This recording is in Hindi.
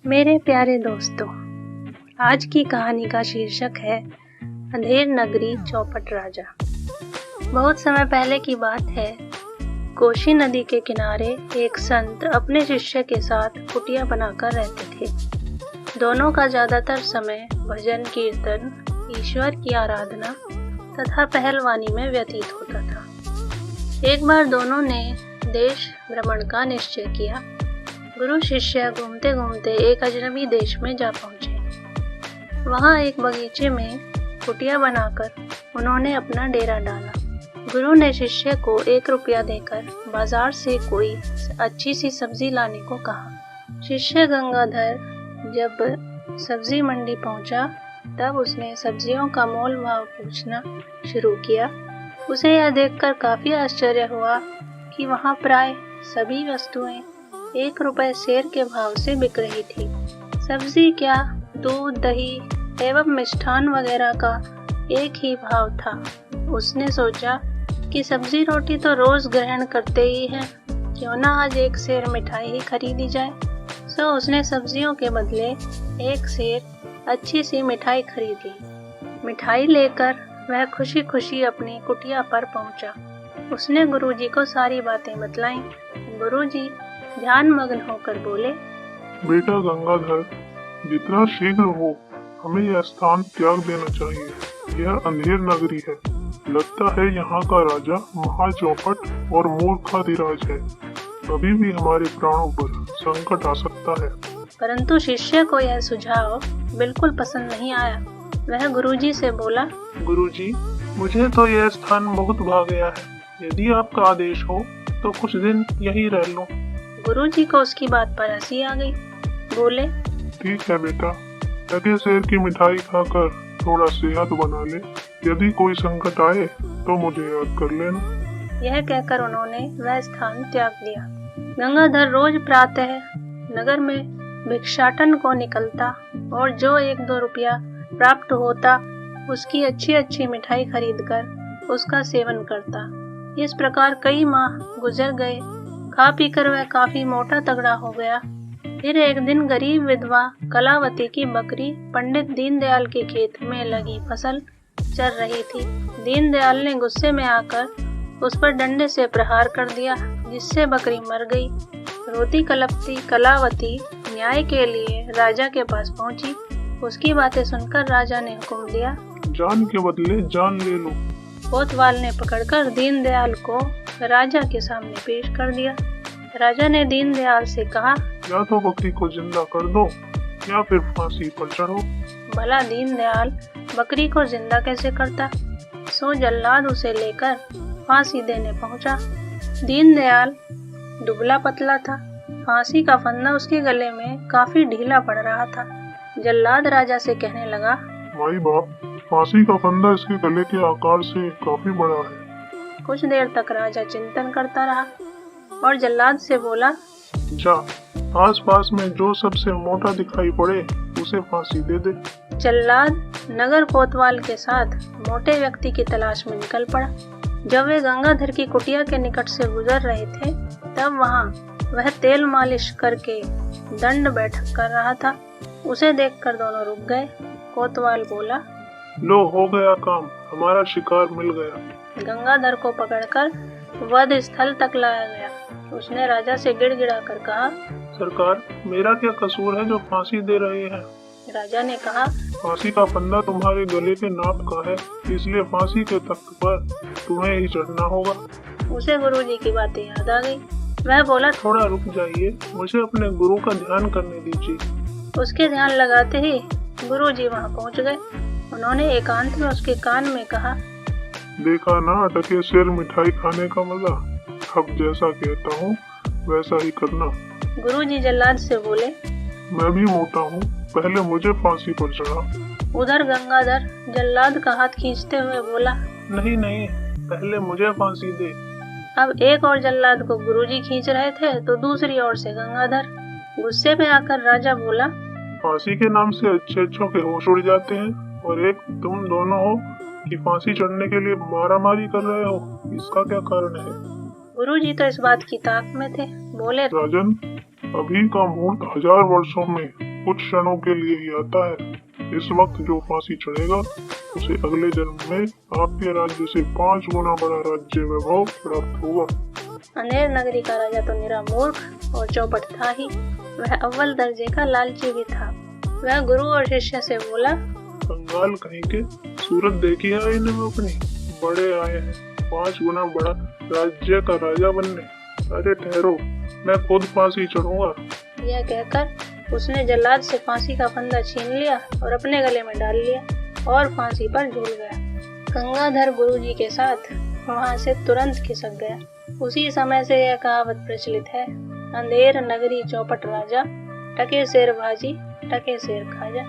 मेरे प्यारे दोस्तों, आज की कहानी का शीर्षक है अंधेर नगरी चौपट राजा। बहुत समय पहले की बात है। कोशी नदी के किनारे एक संत अपने शिष्य के साथ कुटिया बनाकर रहते थे। दोनों का ज्यादातर समय भजन कीर्तन, ईश्वर की आराधना तथा पहलवानी में व्यतीत होता था। एक बार दोनों ने देश भ्रमण का निश्चय किया। गुरु शिष्य घूमते घूमते एक अजनबी देश में जा पहुंचे। वहां एक बगीचे में कुटिया बनाकर उन्होंने अपना डेरा डाला। गुरु ने शिष्य को 1 रुपया देकर बाजार से कोई अच्छी सी सब्जी लाने को कहा। शिष्य गंगाधर जब सब्जी मंडी पहुंचा तब उसने सब्जियों का मोल भाव पूछना शुरू किया। उसे यह देखकर काफी आश्चर्य हुआ कि वहां प्राय सभी वस्तुएं 1 रुपये सेर के भाव से बिक रही थी। सब्जी क्या, दूध, दही एवं मिष्ठान वगैरह का एक ही भाव था। उसने सोचा कि सब्जी रोटी तो रोज ग्रहण करते ही हैं, क्यों ना आज 1 सेर मिठाई ही खरीदी जाए। सो उसने सब्जियों के बदले 1 सेर अच्छी सी मिठाई खरीद ली। मिठाई लेकर वह खुशी खुशी अपनी कुटिया पर पहुंचा। उसने गुरुजी को सारी बातें बतलाईं। गुरुजी ध्यान मग्न होकर बोले, बेटा गंगाधर, जितना शीघ्र हो हमें यह स्थान त्याग देना चाहिए। यह अंधेर नगरी है। लगता है यहाँ का राजा महाचौपट और मूर्खाधिराज है। कभी भी हमारे प्राणों पर संकट आ सकता है। परंतु शिष्य को यह सुझाव बिल्कुल पसंद नहीं आया। वह गुरुजी से बोला, गुरुजी, मुझे तो यह स्थान बहुत भा गया है। यदि आपका आदेश हो तो कुछ दिन यहीं रह लूं। गुरुजी को उसकी बात पर हंसी आ गई। बोले, ठीक है बेटा, लगे सेर की मिठाई खाकर थोड़ा सेहत बना ले। यदि कोई संकट आए तो मुझे याद कर लेना। यह कहकर उन्होंने वह स्थान त्याग दिया। गंगाधर रोज प्रातः नगर में भिक्षाटन को निकलता और जो 1-2 रुपया प्राप्त होता उसकी अच्छी अच्छी मिठाई खरीदकर उसका सेवन करता। इस प्रकार कई माह गुजर गए। खा पीकर वह काफी मोटा तगड़ा हो गया। फिर एक दिन गरीब विधवा कलावती की बकरी पंडित दीनदयाल के खेत में लगी फसल चर रही थी। दीनदयाल ने गुस्से में आकर उस पर डंडे से प्रहार कर दिया, जिससे बकरी मर गई। रोती कलपती कलावती न्याय के लिए राजा के पास पहुंची। उसकी बातें सुनकर राजा ने हुक्म दिया, जान के बदले जान ले लो। कोतवाल ने पकड़कर दीनदयाल को राजा के सामने पेश कर दिया। राजा ने दीनदयाल से कहा, या तो बकरी को जिंदा कर दो या फिर फांसी पर चढ़ो। भला दीनदयाल बकरी को जिंदा कैसे करता। सो जल्लाद उसे लेकर फांसी देने पहुंचा। दीनदयाल दुबला पतला था। फांसी का फंदा उसके गले में काफी ढीला पड़ रहा था। जल्लाद राजा से कहने लगा, भाई बाप, फांसी का फंदा इसके गले के आकार से काफी बड़ा है। कुछ देर तक राजा चिंतन करता रहा और जल्लाद से बोला, जा, आस पास में जो सबसे मोटा दिखाई पड़े उसे फांसी दे दे। जल्लाद नगर कोतवाल के साथ मोटे व्यक्ति की तलाश में निकल पड़ा। जब वे गंगाधर की कुटिया के निकट से गुजर रहे थे तब वहां वह तेल मालिश करके दंड बैठक कर रहा था। उसे देखकर दोनों रुक गए। कोतवाल बोला, लो, हो गया काम, हमारा शिकार मिल गया। गंगाधर को पकड़कर वध स्थल तक लाया गया। उसने राजा से गिड़गिड़ा कर कहा, सरकार, मेरा क्या कसूर है जो फांसी दे रहे हैं। राजा ने कहा, फांसी का फंदा तुम्हारे गले के नाप का है, इसलिए फांसी के तख्त पर तुम्हें ही चढ़ना होगा। उसे गुरुजी की बातें याद आ गई। वह बोला, थोड़ा रुक जाइए, मुझे अपने गुरु का ध्यान करने दीजिए। उसके ध्यान लगाते ही गुरुजी वहां पहुंच गए। उन्होंने एकांत में उसके कान में कहा, देखा ना टके सेर मिठाई खाने का मजा। अब जैसा कहता हूँ वैसा ही करना। गुरुजी जल्लाद से बोले, मैं भी मोटा हूँ, पहले मुझे फांसी पर चढ़ा। उधर गंगाधर जल्लाद का हाथ खींचते हुए बोला, नहीं नहीं, पहले मुझे फांसी दे। अब एक और जल्लाद को गुरुजी खींच रहे थे तो दूसरी ओर से गंगाधर। गुस्से में आकर राजा बोला, फांसी के नाम से अच्छे अच्छों के होश उड़ जाते हैं और एक तुम दोनों हो कि फांसी चढ़ने के लिए मारामारी कर रहे हो। इसका क्या कारण है? गुरुजी तो इस बात की ताक में थे। बोले, राजन, अभी का मुहूर्त 1000 वर्षों में कुछ क्षणों के लिए ही आता है। इस वक्त जो फांसी चढ़ेगा उसे अगले जन्म में आपके राज्य से 5 गुना बड़ा राज्य वैभव प्राप्त होगा। अंधेर नगरी का राजा तो निरा मूर्ख और चौपट था ही, वह अव्वल दर्जे का लालची भी था। वह गुरु और शिष्य से बोला, कंगाल कहीं के, सूरत देखी है इन्हें अपनी, बड़े आए हैं 5 गुना बड़ा राज्य का राजा बनने। अरे ठहरो, मैं खुद फांसी चढ़ूंगा। यह कहकर उसने जल्लाद से फांसी का फंदा छीन लिया और अपने गले में डाल लिया और फांसी पर झूल गया। गंगाधर गुरुजी के साथ वहां से तुरंत खिसक गया। उसी समय से यह कहावत प्रचलित है, अंधेर नगरी चौपट राजा, टके शेर भाजी टके शेर खाजा।